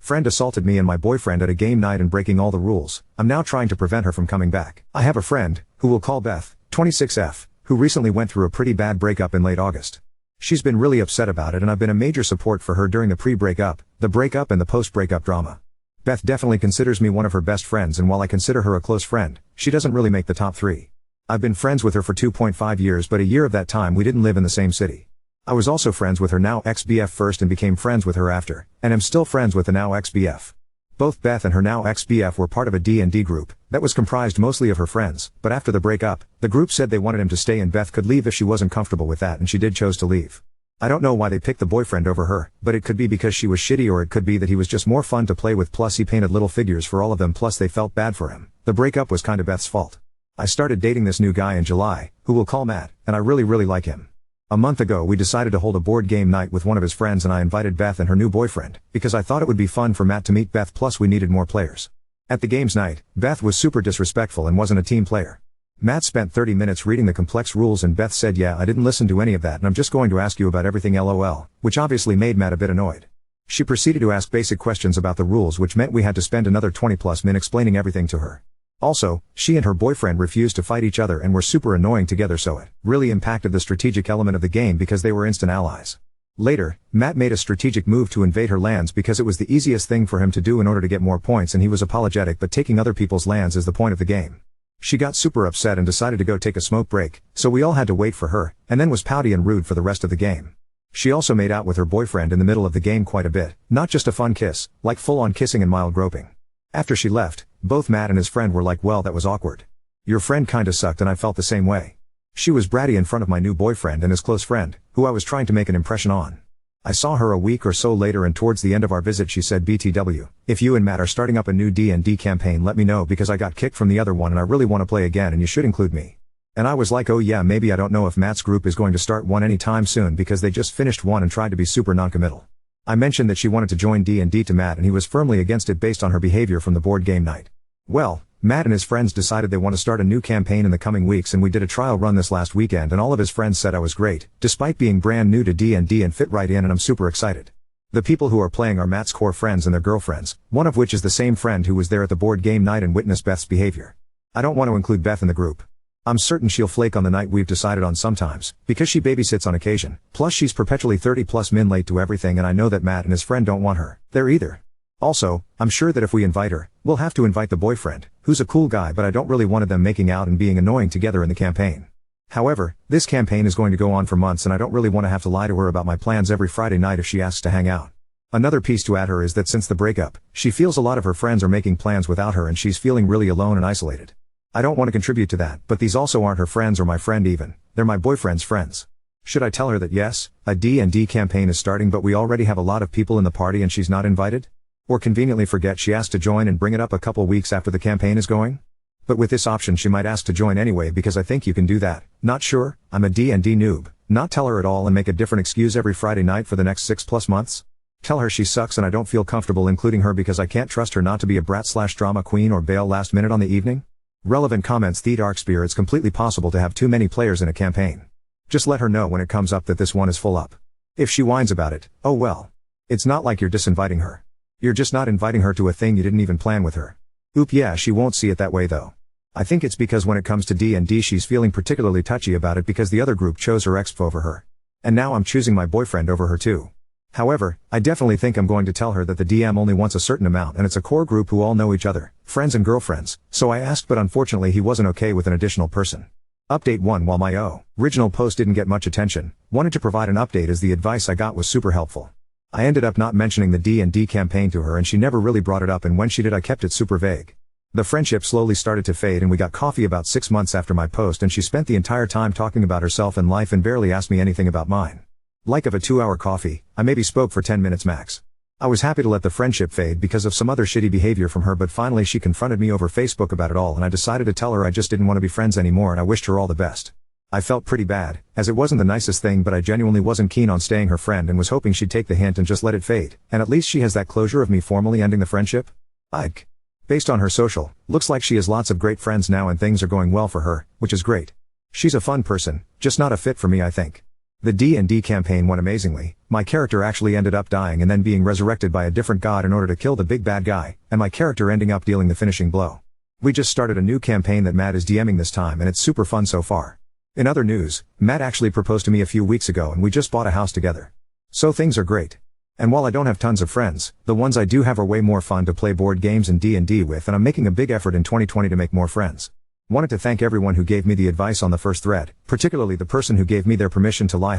Friend assaulted me and my boyfriend at a game night and breaking all the rules. I'm now trying to prevent her from coming back. I have a friend, who we'll call Beth, 26F, who recently went through a pretty bad breakup in late August. She's been really upset about it and I've been a major support for her during the pre-breakup, the breakup and the post-breakup drama. Beth definitely considers me one of her best friends and while I consider her a close friend, she doesn't really make the top 3. I've been friends with her for 2.5 years but a year of that time we didn't live in the same city. I was also friends with her now ex-BF first and became friends with her after, and am still friends with the now ex-BF. Both Beth and her now ex-BF were part of a D&D group that was comprised mostly of her friends, but after the breakup, the group said they wanted him to stay and Beth could leave if she wasn't comfortable with that and she did chose to leave. I don't know why they picked the boyfriend over her, but it could be because she was shitty or it could be that he was just more fun to play with plus he painted little figures for all of them plus they felt bad for him. The breakup was kinda Beth's fault. I started dating this new guy in July, who we'll call Matt, and I really like him. A month ago we decided to hold a board game night with one of his friends and I invited Beth and her new boyfriend, because I thought it would be fun for Matt to meet Beth plus we needed more players. At the games night, Beth was super disrespectful and wasn't a team player. Matt spent 30 minutes reading the complex rules and Beth said yeah I didn't listen to any of that and I'm just going to ask you about everything LOL, which obviously made Matt a bit annoyed. She proceeded to ask basic questions about the rules which meant we had to spend another 20+ minutes explaining everything to her. Also, she and her boyfriend refused to fight each other and were super annoying together so it really impacted the strategic element of the game because they were instant allies. Later, Matt made a strategic move to invade her lands because it was the easiest thing for him to do in order to get more points and he was apologetic but taking other people's lands is the point of the game. She got super upset and decided to go take a smoke break, so we all had to wait for her, and then was pouty and rude for the rest of the game. She also made out with her boyfriend in the middle of the game quite a bit, not just a fun kiss, like full-on kissing and mild groping. After she left, both Matt and his friend were like well that was awkward. Your friend kinda sucked and I felt the same way. She was bratty in front of my new boyfriend and his close friend, who I was trying to make an impression on. I saw her a week or so later and towards the end of our visit she said BTW, if you and Matt are starting up a new D&D campaign let me know because I got kicked from the other one and I really want to play again and you should include me. And I was like oh yeah maybe I don't know if Matt's group is going to start one anytime soon because they just finished one and tried to be super non-committal. I mentioned that she wanted to join D&D to Matt and he was firmly against it based on her behavior from the board game night. Well, Matt and his friends decided they want to start a new campaign in the coming weeks and we did a trial run this last weekend and all of his friends said I was great, despite being brand new to D&D and fit right in and I'm super excited. The people who are playing are Matt's core friends and their girlfriends, one of which is the same friend who was there at the board game night and witnessed Beth's behavior. I don't want to include Beth in the group. I'm certain she'll flake on the night we've decided on sometimes, because she babysits on occasion, plus she's perpetually 30+ min late to everything and I know that Matt and his friend don't want her there either. Also, I'm sure that if we invite her, we'll have to invite the boyfriend, who's a cool guy but I don't really want them making out and being annoying together in the campaign. However, this campaign is going to go on for months and I don't really want to have to lie to her about my plans every Friday night if she asks to hang out. Another piece to add her is that since the breakup, she feels a lot of her friends are making plans without her and she's feeling really alone and isolated. I don't want to contribute to that, but these also aren't her friends or my friend even, they're my boyfriend's friends. Should I tell her that yes, a D&D campaign is starting but we already have a lot of people in the party and she's not invited? Or conveniently forget she asked to join and bring it up a couple weeks after the campaign is going? But with this option she might ask to join anyway because I think you can do that. Not sure, I'm a D&D noob. Not tell her at all and make a different excuse every Friday night for the next 6+ months? Tell her she sucks and I don't feel comfortable including her because I can't trust her not to be a brat/drama queen or bail last minute on the evening? Relevant comments. The Darkspear, it's completely possible to have too many players in a campaign. Just let her know when it comes up that this one is full up. If she whines about it, oh well. It's not like you're disinviting her. You're just not inviting her to a thing you didn't even plan with her. Oop, yeah, she won't see it that way though. I think it's because when it comes to D&D she's feeling particularly touchy about it because the other group chose her exp over her. And now I'm choosing my boyfriend over her too. However, I definitely think I'm going to tell her that the DM only wants a certain amount and it's a core group who all know each other, friends and girlfriends, so I asked but unfortunately he wasn't okay with an additional person. Update 1. While my original post didn't get much attention, wanted to provide an update as the advice I got was super helpful. I ended up not mentioning the D&D campaign to her and she never really brought it up and when she did I kept it super vague. The friendship slowly started to fade and we got coffee about 6 months after my post and she spent the entire time talking about herself and life and barely asked me anything about mine. Like of a 2-hour coffee, I maybe spoke for 10 minutes max. I was happy to let the friendship fade because of some other shitty behavior from her but finally she confronted me over Facebook about it all and I decided to tell her I just didn't want to be friends anymore and I wished her all the best. I felt pretty bad, as it wasn't the nicest thing but I genuinely wasn't keen on staying her friend and was hoping she'd take the hint and just let it fade, and at least she has that closure of me formally ending the friendship? Ike. Based on her social, looks like she has lots of great friends now and things are going well for her, which is great. She's a fun person, just not a fit for me I think. The D&D campaign went amazingly. My character actually ended up dying and then being resurrected by a different god in order to kill the big bad guy, and my character ending up dealing the finishing blow. We just started a new campaign that Matt is DMing this time and it's super fun so far. In other news, Matt actually proposed to me a few weeks ago and we just bought a house together. So things are great. And while I don't have tons of friends, the ones I do have are way more fun to play board games and D&D with, and I'm making a big effort in 2020 to make more friends. Wanted to thank everyone who gave me the advice on the first thread, particularly the person who gave me their permission to lie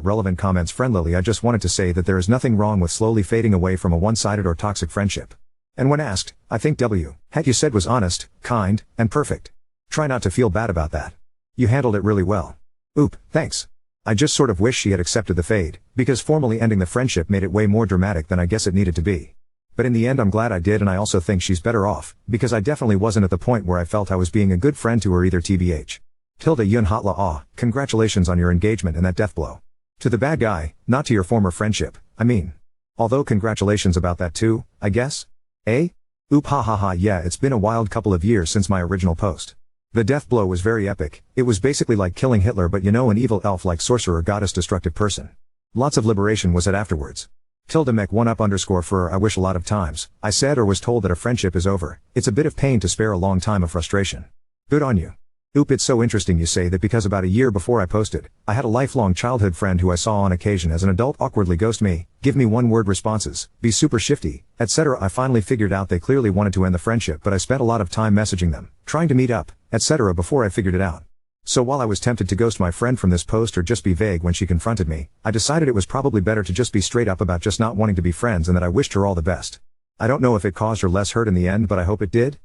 Relevant comments. Friend Lily, I just wanted to say that there is nothing wrong with slowly fading away from a one-sided or toxic friendship. And when asked, I think what you said was honest, kind, and perfect. Try not to feel bad about that. You handled it really well. Oop, thanks. I just sort of wish she had accepted the fade, because formally ending the friendship made it way more dramatic than I guess it needed to be. But in the end I'm glad I did, and I also think she's better off, because I definitely wasn't at the point where I felt I was being a good friend to her either. TBH. Tilda Yun Hotla congratulations on your engagement and that death blow. To the bad guy, not to your former friendship, I mean. Although congratulations about that too, I guess? Eh? Oop yeah, it's been a wild couple of years since my original post. The death blow was very epic. It was basically like killing Hitler, but an evil elf-like sorcerer goddess destructive person. Lots of liberation was said afterwards. Tilda Mech 1up_ for I wish a lot of times I said or was told that a friendship is over. It's a bit of pain to spare a long time of frustration. Good on you. Oop, it's so interesting you say that, because about a year before I posted, I had a lifelong childhood friend who I saw on occasion as an adult awkwardly ghost me, give me one-word responses, be super shifty, etc. I finally figured out they clearly wanted to end the friendship, but I spent a lot of time messaging them, trying to meet up, etc. before I figured it out. So while I was tempted to ghost my friend from this post or just be vague when she confronted me, I decided it was probably better to just be straight up about just not wanting to be friends and that I wished her all the best. I don't know if it caused her less hurt in the end, but I hope it did.